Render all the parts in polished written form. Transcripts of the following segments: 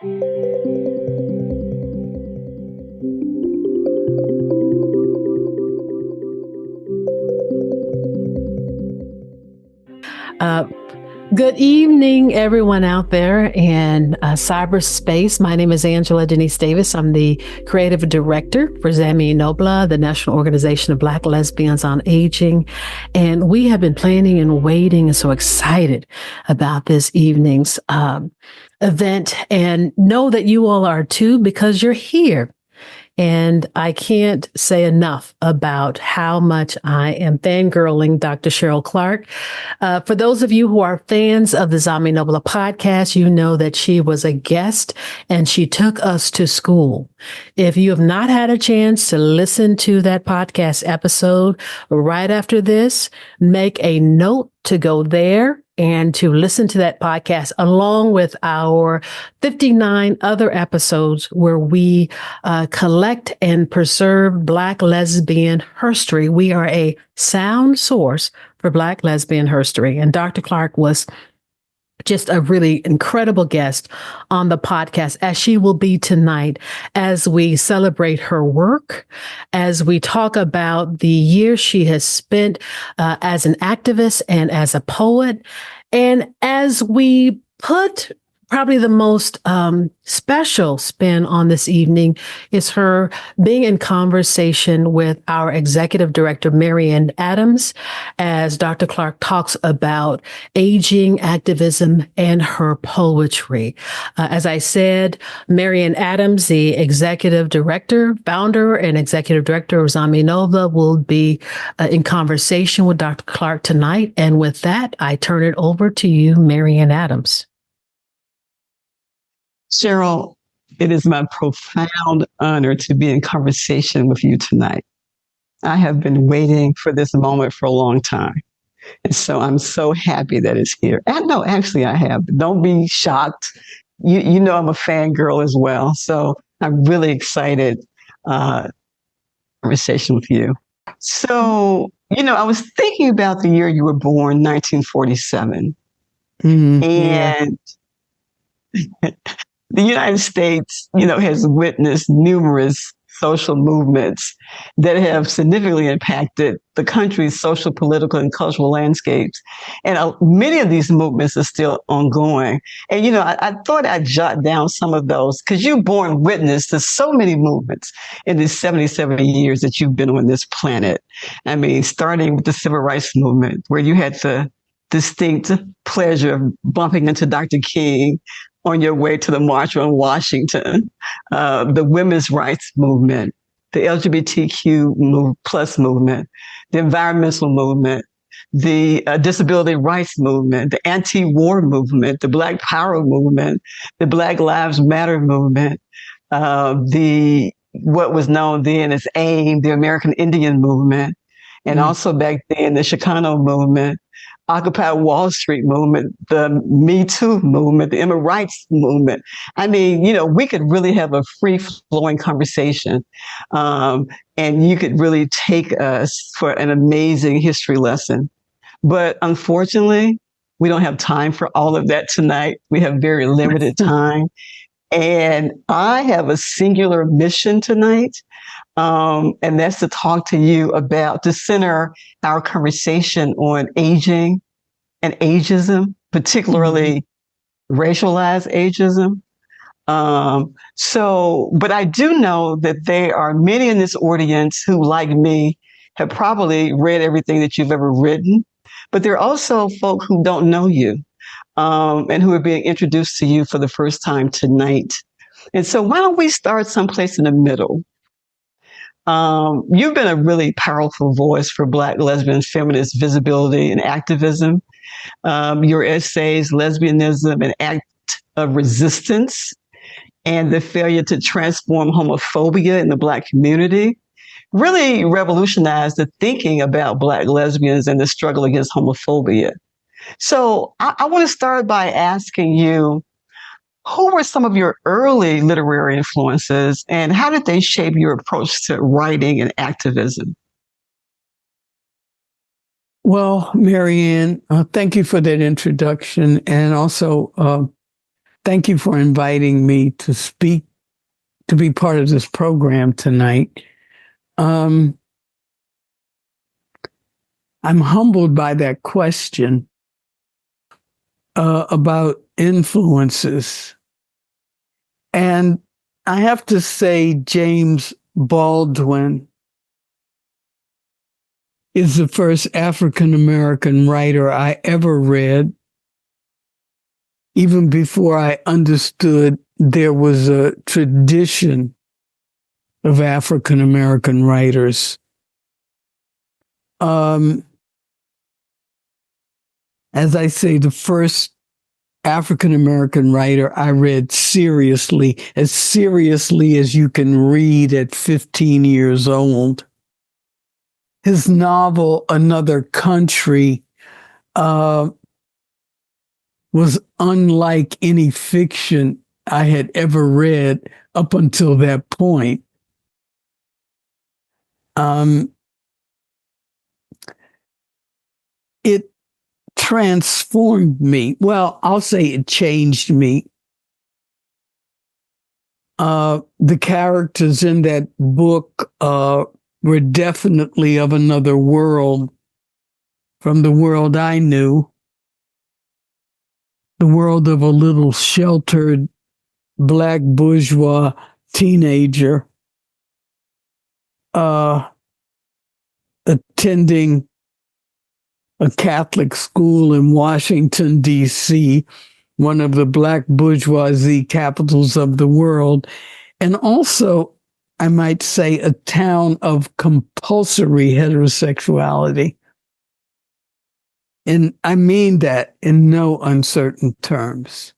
Good evening, everyone out there in cyberspace. My name is Angela Denise Davis. I'm the creative director for ZAMI NOBLA, the National Organization of Black Lesbians on Aging. And we have been planning and waiting and so excited about this evening's event, and know that you all are too, because you're here. And I can't say enough about how much I am fangirling Dr. Cheryl Clarke. For those of you who are fans of the ZAMI NOBLA podcast, you know that she was a guest and she took us to school. If you have not had a chance to listen to that podcast episode right after this, make a note to go there and to listen to that podcast along with our 59 other episodes where we collect and preserve Black lesbian history. We are a sound source for Black lesbian history. And Dr. Clarke was just a really incredible guest on the podcast, as she will be tonight, as we celebrate her work, as we talk about the years she has spent as an activist and as a poet, and as we put probably the most special spin on this evening is her being in conversation with our executive director, Marianne Adams, as Dr. Clarke talks about aging, activism, and her poetry. As I said, Marianne Adams, the executive director, founder, and executive director of ZAMI NOBLA, will be in conversation with Dr. Clarke tonight. And with that, I turn it over to you, Marianne Adams. Cheryl, it is my profound honor to be in conversation with you tonight. I have been waiting for this moment for a long time. And so I'm so happy that it's here. And no, actually I have. Don't be shocked. You know I'm a fangirl as well. So I'm really excited conversation with you. So, I was thinking about the year you were born, 1947. Mm-hmm. And the United States, has witnessed numerous social movements that have significantly impacted the country's social, political, and cultural landscapes. And many of these movements are still ongoing. And, I thought I'd jot down some of those because you've borne witness to so many movements in the 77 years that you've been on this planet. I mean, starting with the Civil Rights Movement, where you had the distinct pleasure of bumping into Dr. King on your way to the March on Washington, the women's rights movement, the LGBTQ plus movement, the environmental movement, the disability rights movement, the anti-war movement, the Black Power movement, the Black Lives Matter movement, what was known then as AIM, the American Indian movement, and also back then the Chicano movement, Occupy Wall Street movement, the Me Too movement, the immigrant rights movement. I mean, we could really have a free-flowing conversation, and you could really take us for an amazing history lesson. But unfortunately, we don't have time for all of that tonight. We have very limited time. And I have a singular mission tonight. And that's to talk to you about, to center our conversation on aging and ageism, particularly racialized ageism. But I do know that there are many in this audience who, like me, have probably read everything that you've ever written, but there are also folk who don't know you, and who are being introduced to you for the first time tonight. And so why don't we start someplace in the middle? You've been a really powerful voice for Black lesbian feminist visibility and activism. Your essays, Lesbianism, an Act of Resistance, and the Failure to Transform Homophobia in the Black Community, really revolutionized the thinking about Black lesbians and the struggle against homophobia. So I want to start by asking you, who were some of your early literary influences, and how did they shape your approach to writing and activism? Well, Marianne, thank you for that introduction. And also, Thank you for inviting me to speak, to be part of this program tonight. I'm humbled by that question about influences. And I have to say, James Baldwin is the first African-American writer I ever read, even before I understood there was a tradition of African-American writers. As I say, the first African-American writer I read seriously as you can read at 15 years old. His novel, Another Country, was unlike any fiction I had ever read up until that point. It transformed me. Well, I'll say it changed me. The characters in that book were definitely of another world from the world I knew, the world of a little sheltered Black bourgeois teenager attending a Catholic school in Washington, D.C., one of the Black bourgeoisie capitals of the world, and also, I might say, a town of compulsory heterosexuality. And I mean that in no uncertain terms.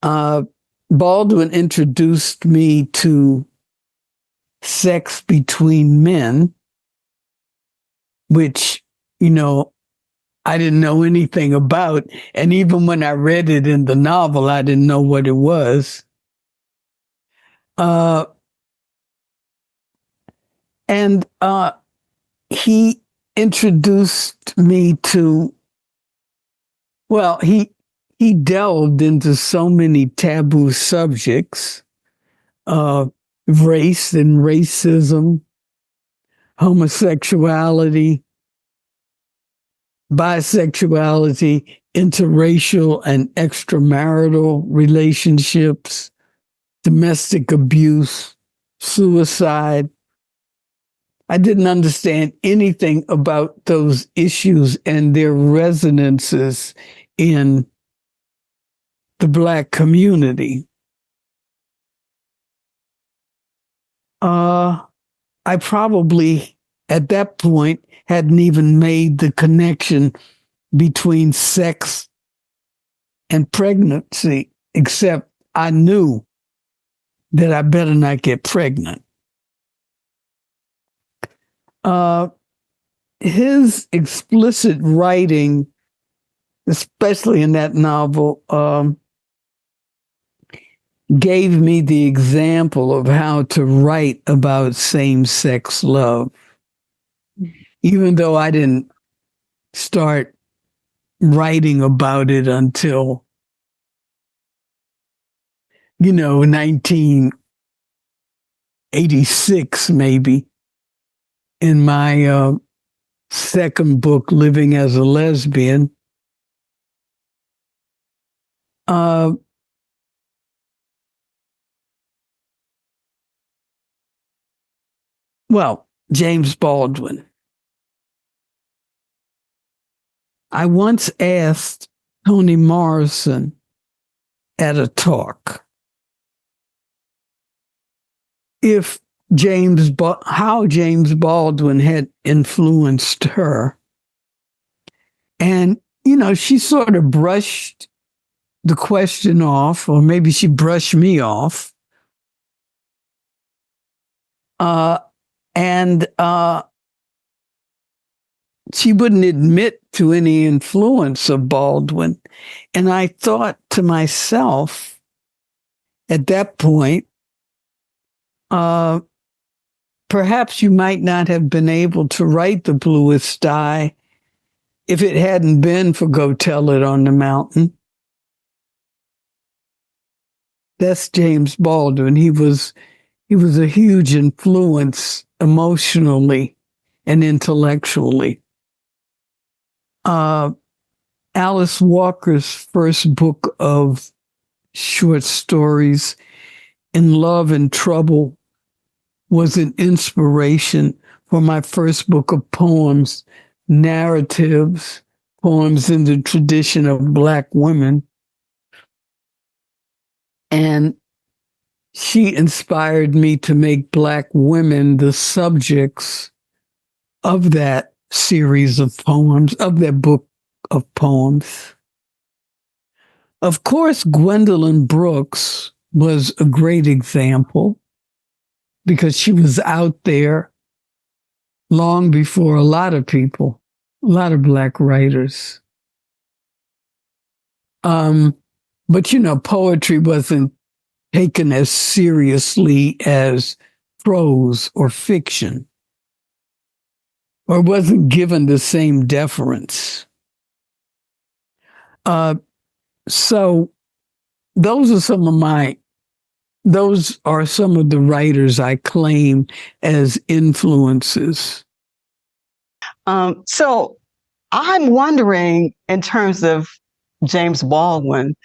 Baldwin introduced me to sex between men, which, I didn't know anything about. And even when I read it in the novel, I didn't know what it was. And he introduced me to, well, he delved into so many taboo subjects, race and racism, homosexuality, bisexuality, interracial and extramarital relationships, domestic abuse, suicide. I didn't understand anything about those issues and their resonances in the Black community. I probably, at that point, hadn't even made the connection between sex and pregnancy, except I knew that I better not get pregnant. His explicit writing, especially in that novel, gave me the example of how to write about same-sex love, even though I didn't start writing about it until, 1986, maybe, in my second book, Living as a Lesbian. Well, James Baldwin. I once asked Toni Morrison at a talk how James Baldwin had influenced her. And, she sort of brushed the question off, or maybe she brushed me off. And she wouldn't admit to any influence of Baldwin. And I thought to myself at that point, perhaps you might not have been able to write The Bluest Eye if it hadn't been for Go Tell It on the Mountain. that's James Baldwin. He was a huge influence emotionally and intellectually. Alice Walker's first book of short stories, In Love and Trouble, was an inspiration for my first book of poems, narratives, poems in the tradition of Black women. And she inspired me to make Black women the subjects of that series of poems, of that book of poems. Of course, Gwendolyn Brooks was a great example because she was out there long before a lot of people, a lot of Black writers. But, you know, poetry wasn't taken as seriously as prose or fiction, or wasn't given the same deference. So those are some of the writers I claim as influences. So I'm wondering, in terms of James Baldwin,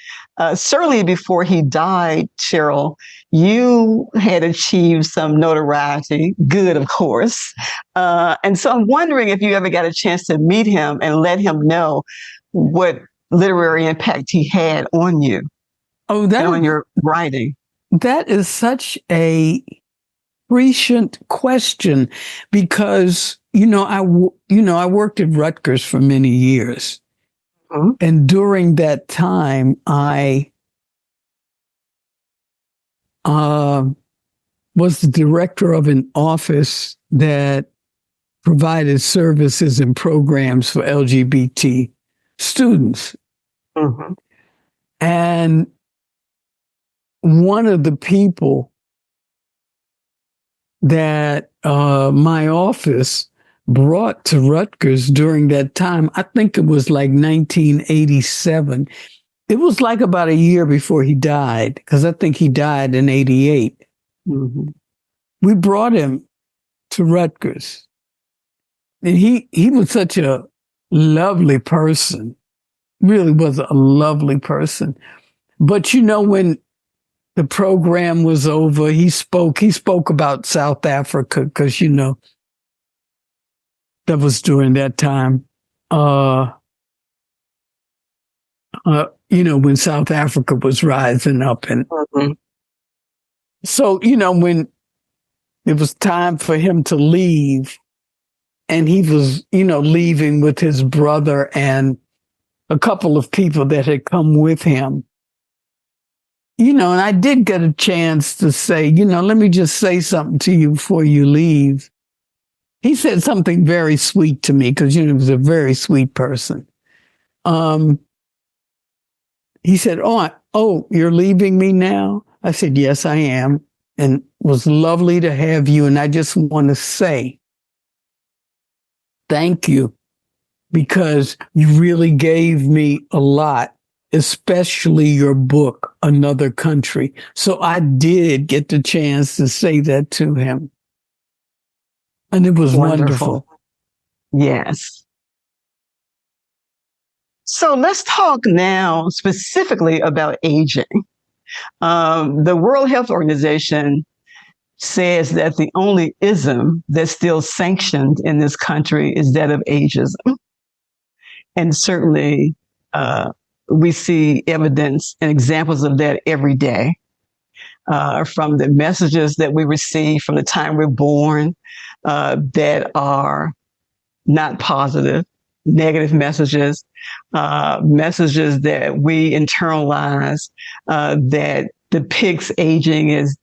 certainly before he died, Cheryl, you had achieved some notoriety, good, of course. And so I'm wondering if you ever got a chance to meet him and let him know what literary impact he had on you, and on your writing. That is such a prescient question because, I worked at Rutgers for many years. Mm-hmm. And during that time, I was the director of an office that provided services and programs for LGBT students. Mm-hmm. And one of the people that my office brought to Rutgers during that time, I think it was like 1987. It was like about a year before he died, because I think he died in 88. Mm-hmm. We brought him to Rutgers. And he was such a lovely person, really was a lovely person. But when the program was over, he spoke about South Africa, because, that was during that time, when South Africa was rising up. And mm-hmm. So, when it was time for him to leave, and he was, leaving with his brother and a couple of people that had come with him, and I did get a chance to say, let me just say something to you before you leave. He said something very sweet to me because, he was a very sweet person. He said, oh, you're leaving me now? I said, yes, I am. And it was lovely to have you. And I just want to say thank you, because you really gave me a lot, especially your book, Another Country. So I did get the chance to say that to him. And it was wonderful. Yes. So let's talk now specifically about aging. The World Health Organization says that the only ism that's still sanctioned in this country is that of ageism. And certainly we see evidence and examples of that every day, from the messages that we receive from the time we're born, that are not positive, negative messages, messages that we internalize, that depicts aging as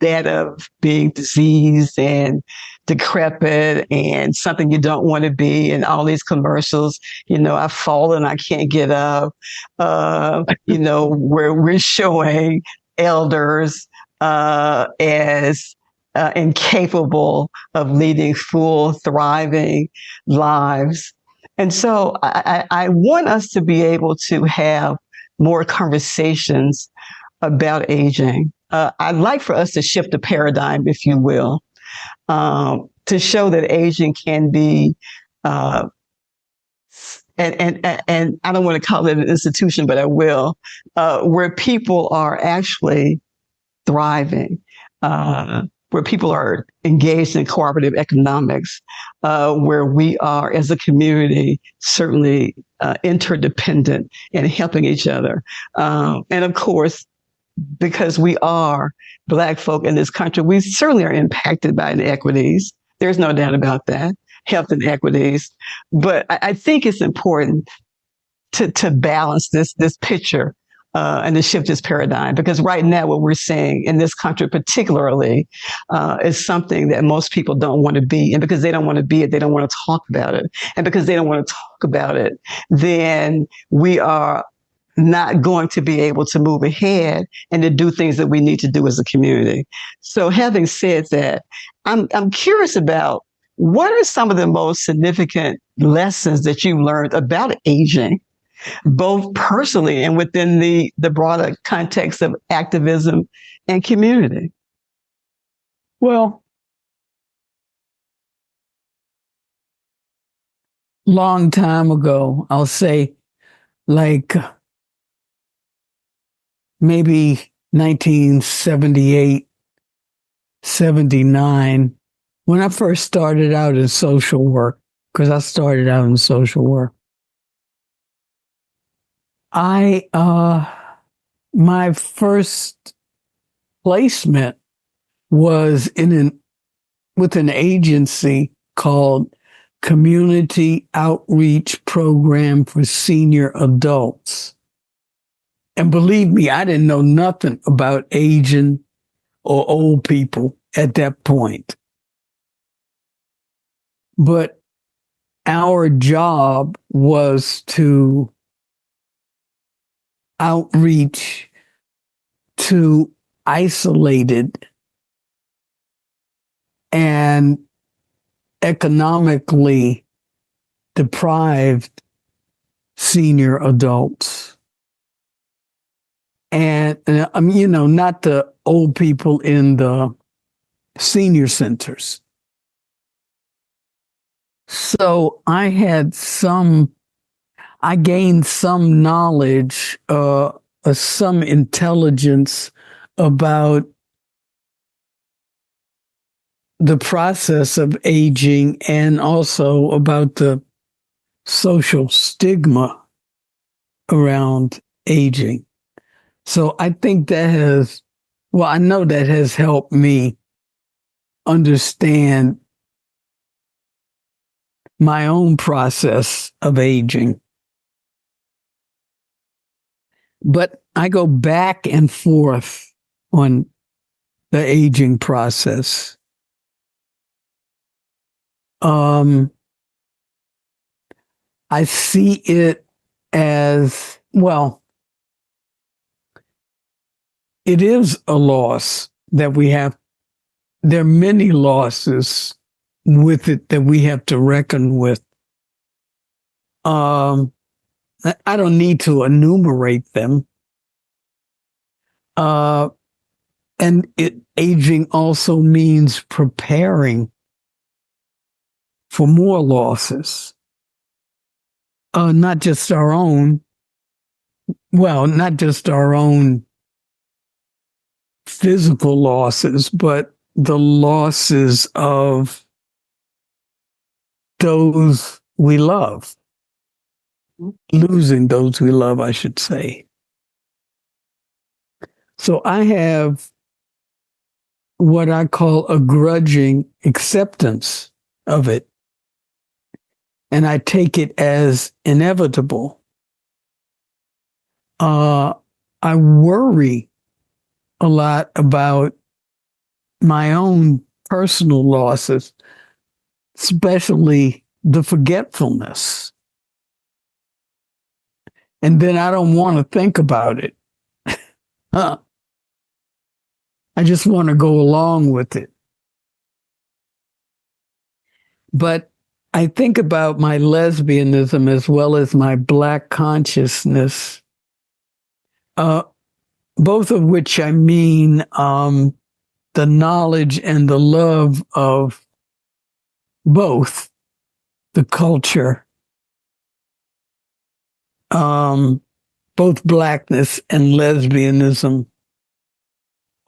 that of being diseased and decrepit and something you don't want to be, and all these commercials, I've fallen, I can't get up, where we're showing elders as incapable of leading full, thriving lives. And so I want us to be able to have more conversations about aging. I'd like for us to shift the paradigm, if you will, to show that aging can be, and I don't want to call it an institution, but I will, where people are actually thriving, where people are engaged in cooperative economics, where we are as a community certainly interdependent and helping each other. And of course, because we are Black folk in this country, we certainly are impacted by inequities. There's no doubt about that, health inequities. But I think it's important to balance this picture and to shift this paradigm, because right now what we're seeing in this country particularly is something that most people don't want to be. And because they don't want to be it, they don't want to talk about it. And because they don't want to talk about it, then we are not going to be able to move ahead and to do things that we need to do as a community. So having said that, I'm curious about what are some of the most significant lessons that you learned about aging, both personally and within the broader context of activism and community? Well, long time ago, I'll say like maybe 1978, 79, when I first started out in social work, because I started out in social work, my first placement was with an agency called Community Outreach Program for Senior Adults. And believe me, I didn't know nothing about aging or old people at that point. But our job was to outreach to isolated and economically deprived senior adults. And, not the old people in the senior centers. So I gained some knowledge, some intelligence about the process of aging and also about the social stigma around aging. So I think I know that has helped me understand my own process of aging. But I go back and forth on the aging process. I see it as, well, it is a loss that we have. There are many losses with it that we have to reckon with. I don't need to enumerate them. And aging also means preparing for more losses. Not just our own physical losses, but the losses of those we love. Losing those we love, I should say. So I have what I call a grudging acceptance of it. And I take it as inevitable. I worry a lot about my own personal losses, especially the forgetfulness. And then I don't want to think about it. I just want to go along with it. But I think about my lesbianism as well as my Black consciousness. But both of which I mean the knowledge and the love of both the culture, both Blackness and lesbianism,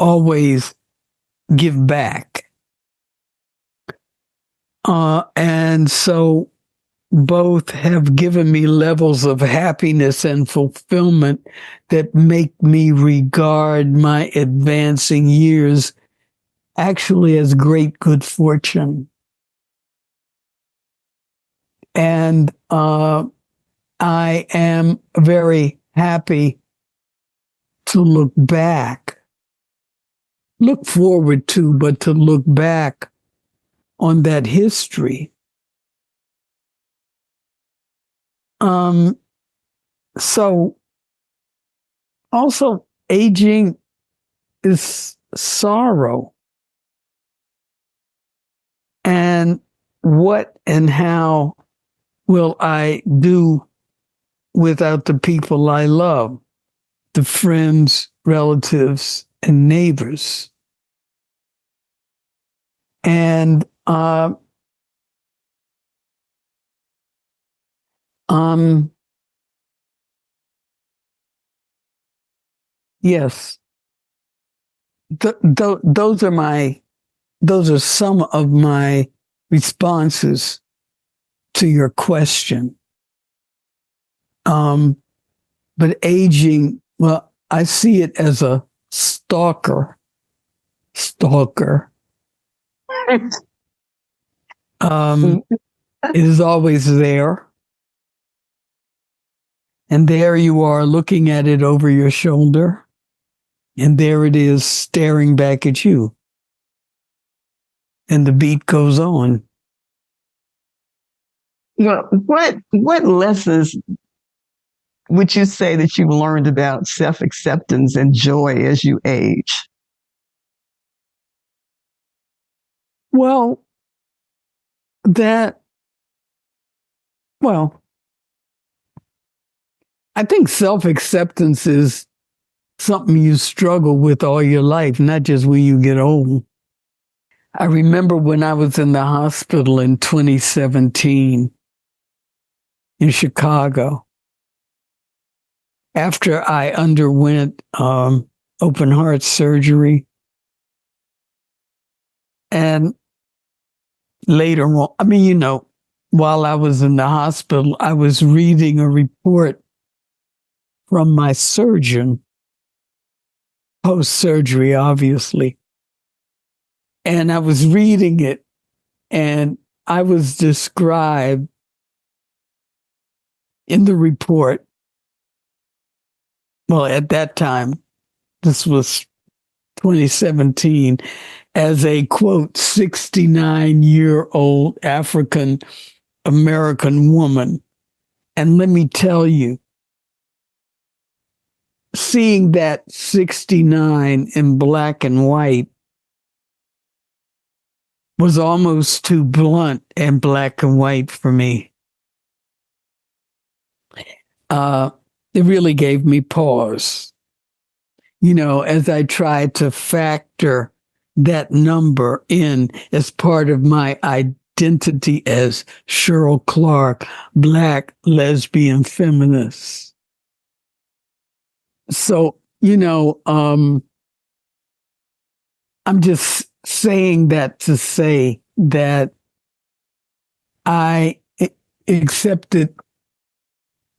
always give back. And so both have given me levels of happiness and fulfillment that make me regard my advancing years actually as great good fortune. And I am very happy to look forward to, but to look back on that history. So also aging is sorrow. And what and how will I do without the people I love, the friends, relatives, and neighbors? And yes, those are some of my responses to your question. But aging, well, I see it as a stalker. It is always there. And there you are looking at it over your shoulder. And there it is staring back at you. And the beat goes on. Well, what lessons would you say that you learned about self-acceptance and joy as you age? Well, I think self-acceptance is something you struggle with all your life, not just when you get old. I remember when I was in the hospital in 2017 in Chicago, after I underwent open heart surgery. And later on, while I was in the hospital, I was reading a report from my surgeon, post-surgery, obviously. And I was reading it, and I was described in the report, well, at that time, this was 2017, as a, quote, 69-year-old African American woman. And let me tell you, seeing that 69 in black and white was almost too blunt and black and white for me. It really gave me pause, as I tried to factor that number in as part of my identity as Cheryl Clarke, Black lesbian feminist. So, I'm just saying that to say that I accept it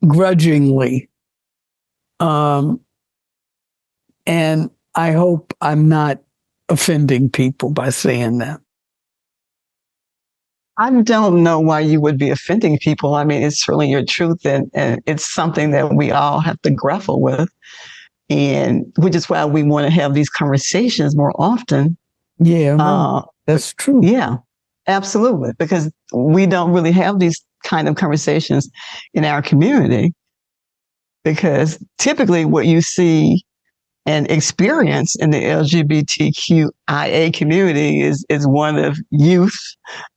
grudgingly. And I hope I'm not offending people by saying that. I don't know why you would be offending people. I mean, it's certainly your truth, and it's something that we all have to grapple with, and which is why we want to have these conversations more often. Yeah, that's true. Yeah, absolutely, because we don't really have these kind of conversations in our community, because typically what you see and experience in the LGBTQIA community is one of youth,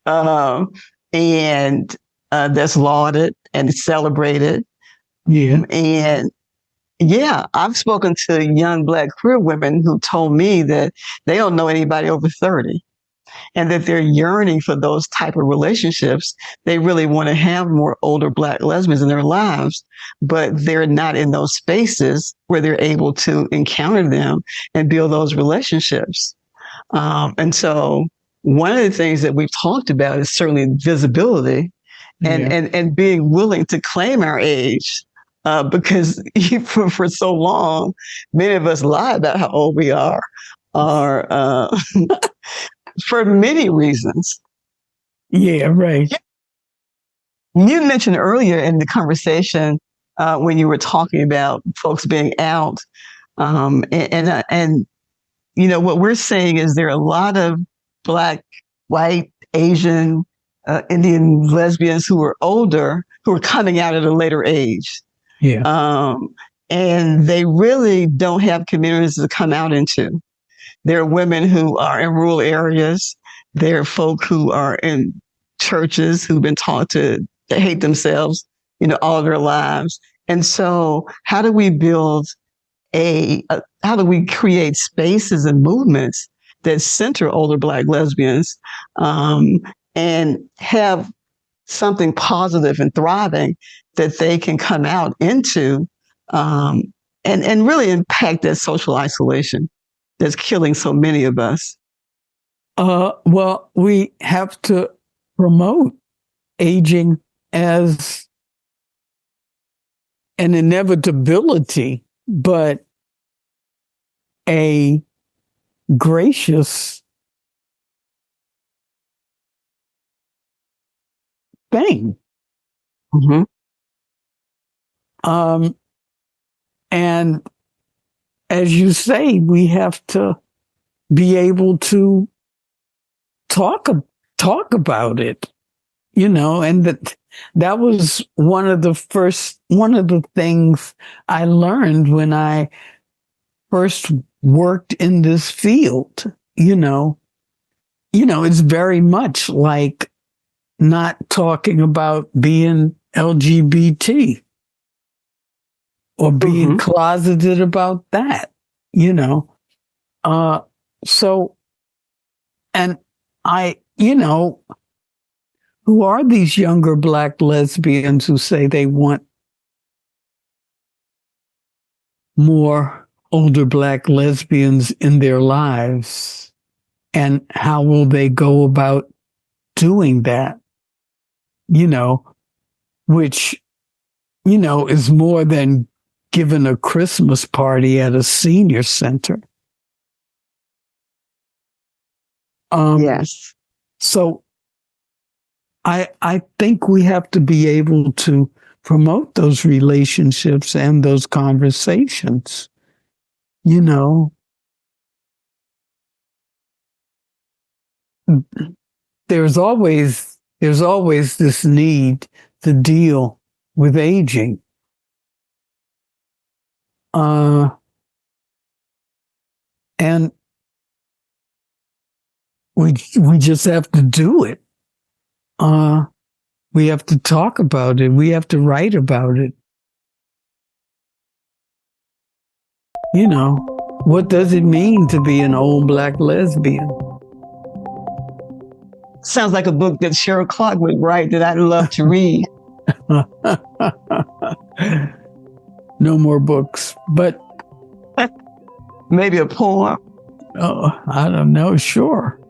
and that's lauded and celebrated. Yeah. And Yeah, I've spoken to young Black queer women who told me that they don't know anybody over 30 and that they're yearning for those type of relationships. They really want to have more older Black lesbians in their lives, but they're not in those spaces where they're able to encounter them and build those relationships. And so one of the things that we've talked about is certainly visibility and being willing to claim our age. Because for so long, many of us lie about how old we are for many reasons. Yeah, right. You mentioned earlier in the conversation when you were talking about folks being out, and you know what we're saying is there are a lot of Black, white, Asian, Indian lesbians who are older who are coming out at a later age. Yeah. And they really don't have communities to come out into. There are women who are in rural areas. There are folk who are in churches who've been taught to hate themselves, you know, all of their lives. And so how do we build how do we create spaces and movements that center older Black lesbians and have something positive and thriving that they can come out into and really impact that social isolation that's killing so many of us? Well, we have to promote aging as an inevitability, but a gracious thing. Mm-hmm. And as you say, we have to be able to talk about it, you know, and that was one of the things I learned when I first worked in this field. You know, it's very much like not talking about being LGBT or being closeted about that, you know. So, and I, you know, who are these younger Black lesbians who say they want more older Black lesbians in their lives? And how will they go about doing that? You know, which, you know, is more than giving a Christmas party at a senior center. Yes. So I think we have to be able to promote those relationships and those conversations, you know. There's always this need to deal with aging. And we just have to do it. We have to talk about it. We have to write about it. You know, what does it mean to be an old Black lesbian? Sounds like a book that Cheryl Clarke would write that I'd love to read. No more books, but maybe a poem. I don't know. Sure.